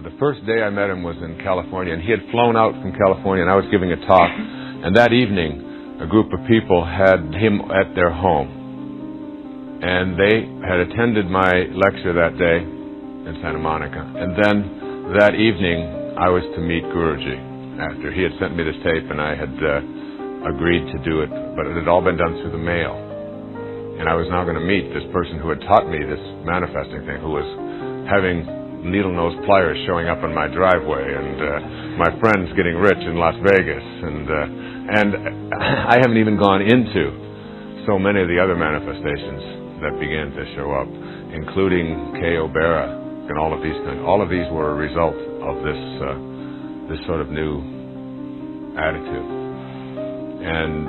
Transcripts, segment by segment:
The first day I met him was in California, and he had flown out from California, and I was giving a talk. And that evening, a group of people had him at their home. And they had attended my lecture that day in Santa Monica. And then that evening, I was to meet Guruji after. He had sent me this tape, and I had agreed to do it, but it had all been done through the mail. And I was now going to meet this person who had taught me this manifesting thing, who was having needle-nose pliers showing up on my driveway, and my friends getting rich in Las Vegas, and I haven't even gone into so many of the other manifestations that began to show up, including K.O. Barra and all of these things. All of these were a result of this sort of new attitude. And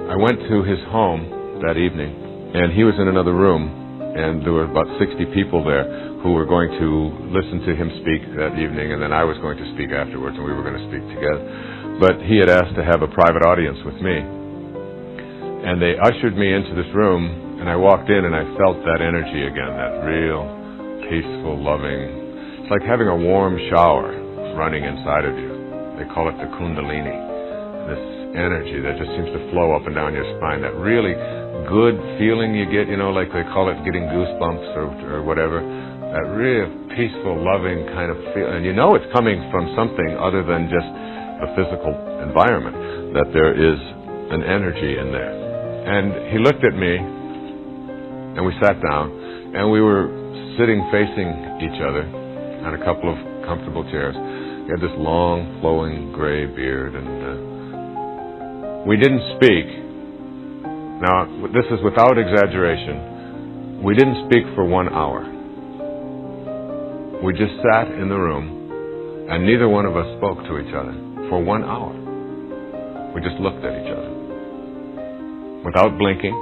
I went to his home that evening, and he was in another room. And there were about 60 people there who were going to listen to him speak that evening, and then I was going to speak afterwards, and we were going to speak together. But he had asked to have a private audience with me. And they ushered me into this room, and I walked in, and I felt that energy again, that real, peaceful, loving. It's like having a warm shower running inside of you. They call it the Kundalini, this energy that just seems to flow up and down your spine, that really good feeling you get, like they call it getting goosebumps or whatever, that real peaceful, loving kind of feel. And it's coming from something other than just the physical environment, that there is an energy in there. And he looked at me, and we sat down, and we were sitting facing each other on a couple of comfortable chairs. He had this long, flowing gray beard, and we didn't speak. Now, this is without exaggeration. We didn't speak for 1 hour. We just sat in the room, and neither one of us spoke to each other for 1 hour. We just looked at each other, without blinking,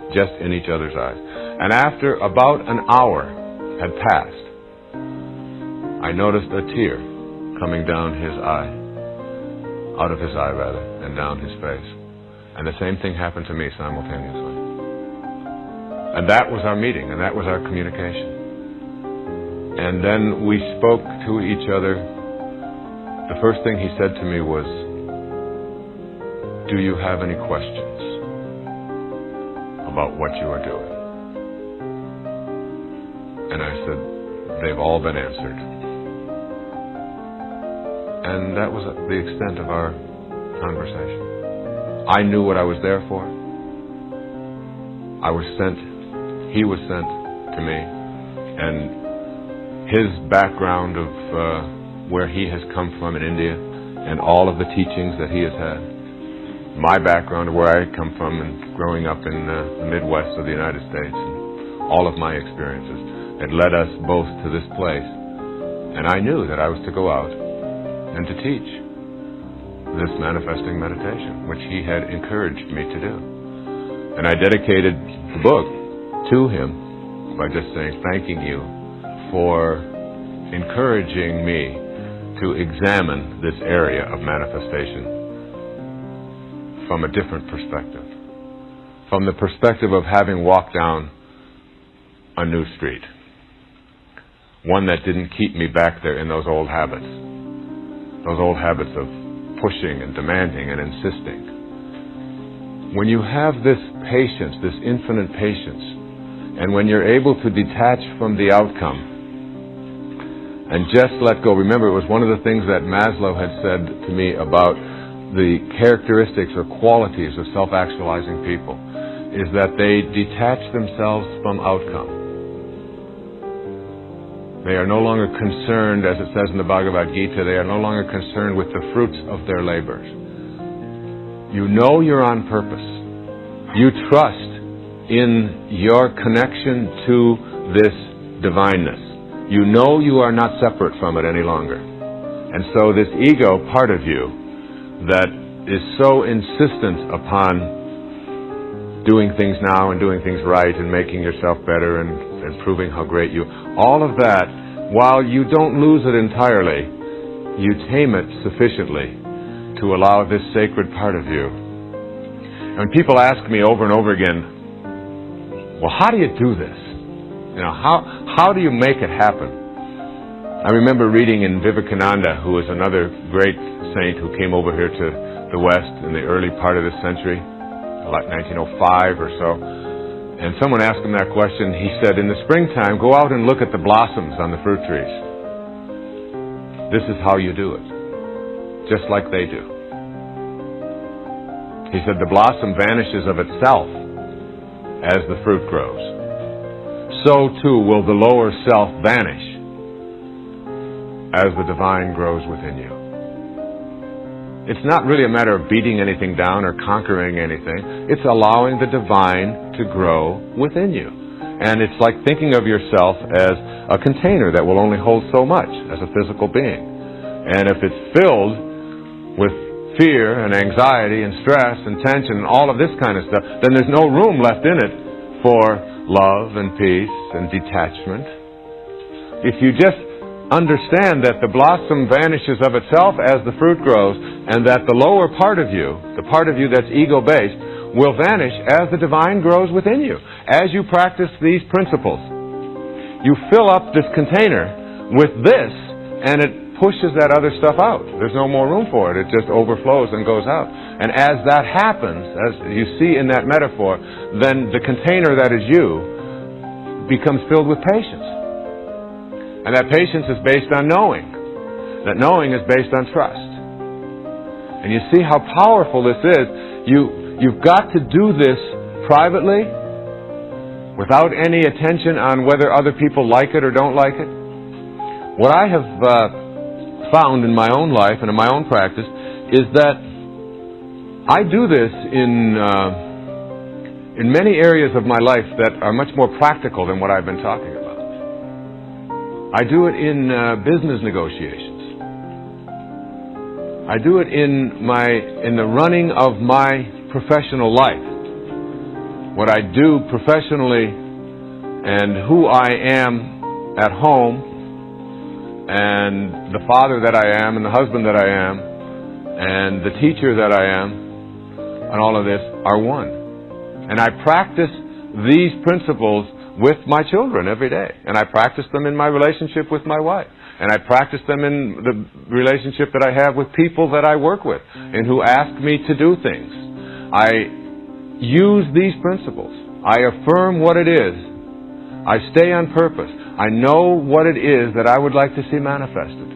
just in each other's eyes. And after about an hour had passed, I noticed a tear coming down his eye, out of his eye rather, and down his face. And the same thing happened to me simultaneously. And that was our meeting, and that was our communication. And then we spoke to each other. The first thing he said to me was, "Do you have any questions about what you are doing?" And I said, "They've all been answered." And that was the extent of our conversation. I knew what I was there for. I was sent, he was sent to me, and his background of where he has come from in India and all of the teachings that he has had, my background of where I come from and growing up in the Midwest of the United States, and all of my experiences, it led us both to this place. And I knew that I was to go out and to teach this manifesting meditation, which he had encouraged me to do. And I dedicated the book to him by just saying, thanking you for encouraging me to examine this area of manifestation from a different perspective. From the perspective of having walked down a new street. One that didn't keep me back there in those old habits. Those old habits of pushing and demanding and insisting. When you have this patience, this infinite patience, and when you're able to detach from the outcome and just let go. Remember, it was one of the things that Maslow had said to me about the characteristics or qualities of self-actualizing people, is that they detach themselves from outcome. They are no longer concerned, as it says in the Bhagavad Gita, they are no longer concerned with the fruits of their labors. You know you're on purpose. You trust in your connection to this divineness. You know you are not separate from it any longer. And so this ego part of you that is so insistent upon doing things now and doing things right and making yourself better and proving how great you... All of that, while you don't lose it entirely, you tame it sufficiently to allow this sacred part of you. And when people ask me over and over again, well, how do you do this? How do you make it happen? I remember reading in Vivekananda, who was another great saint who came over here to the West in the early part of this century, like 1905 or so. And someone asked him that question. He said, in the springtime, go out and look at the blossoms on the fruit trees. This is how you do it. Just like they do. He said, the blossom vanishes of itself as the fruit grows. So too will the lower self vanish as the divine grows within you. It's not really a matter of beating anything down or conquering anything. It's allowing the divine to grow within you. And it's like thinking of yourself as a container that will only hold so much as a physical being. And if it's filled with fear and anxiety and stress and tension and all of this kind of stuff, then there's no room left in it for love and peace and detachment. If you just understand that the blossom vanishes of itself as the fruit grows, and that the lower part of you, the part of you that's ego-based, will vanish as the divine grows within you. As you practice these principles, you fill up this container with this, and it pushes that other stuff out. There's no more room for it. It just overflows and goes out. And as that happens, as you see in that metaphor, then the container that is you becomes filled with patience. And that patience is based on knowing. That knowing is based on trust. And you see how powerful this is. You've got to do this privately, without any attention on whether other people like it or don't like it. What I have found in my own life and in my own practice is that I do this in many areas of my life that are much more practical than what I've been talking about. I do it in business negotiations. I do it in the running of my professional life. What I do professionally and who I am at home, and the father that I am, and the husband that I am, and the teacher that I am, and all of this are one. And I practice these principles with my children every day. And I practice them in my relationship with my wife. And I practice them in the relationship that I have with people that I work with and who ask me to do things. I use these principles. I affirm what it is. I stay on purpose. I know what it is that I would like to see manifested.